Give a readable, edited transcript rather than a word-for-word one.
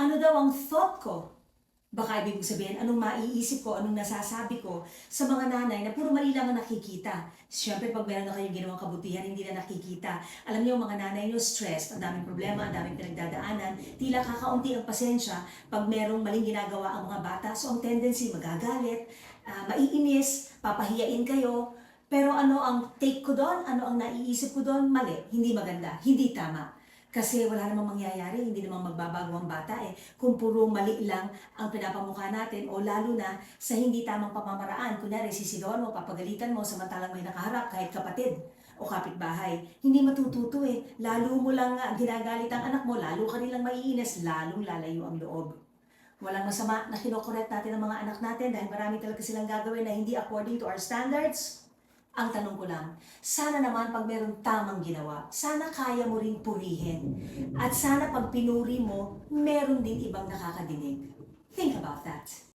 Ano daw ang thought ko? Baka ibig sabihin, anong maiisip ko, anong nasasabi ko sa mga nanay na puro mali lang ang nakikita. Siyempre, pag meron na kayong ginawang kabutihan, hindi na nakikita. Alam niyo, mga nanay nyo, stressed, ang daming problema, ang daming pinagdadaanan, tila kakaunti ang pasensya pag merong maling ginagawa ang mga bata. So, ang tendency, magagalit, maiinis, papahiyain kayo. Pero ano ang take ko doon? Ano ang naiisip ko doon? Mali, hindi maganda, hindi tama. Kasi wala namang mangyayari, hindi namang magbabago ang bata eh. Kung puro mali lang ang pinapamukha natin o lalo na sa hindi tamang pamamaraan. Kunyari, sisigawan mo, papagalitan mo, samantalang may nakaharap kahit kapatid o kapitbahay. Hindi matututo eh. Lalo mo lang ginagalit ang anak mo, lalo ka nilang maiinis, lalong lalayo ang loob. Walang masama na kinokorek natin ang mga anak natin dahil marami talaga silang gagawin na hindi according to our standards. Ang tanong ko lang, sana naman pag meron tamang ginawa, sana kaya mo ring purihin. At sana pag pinuri mo, meron din ibang nakakadinig. Think about that.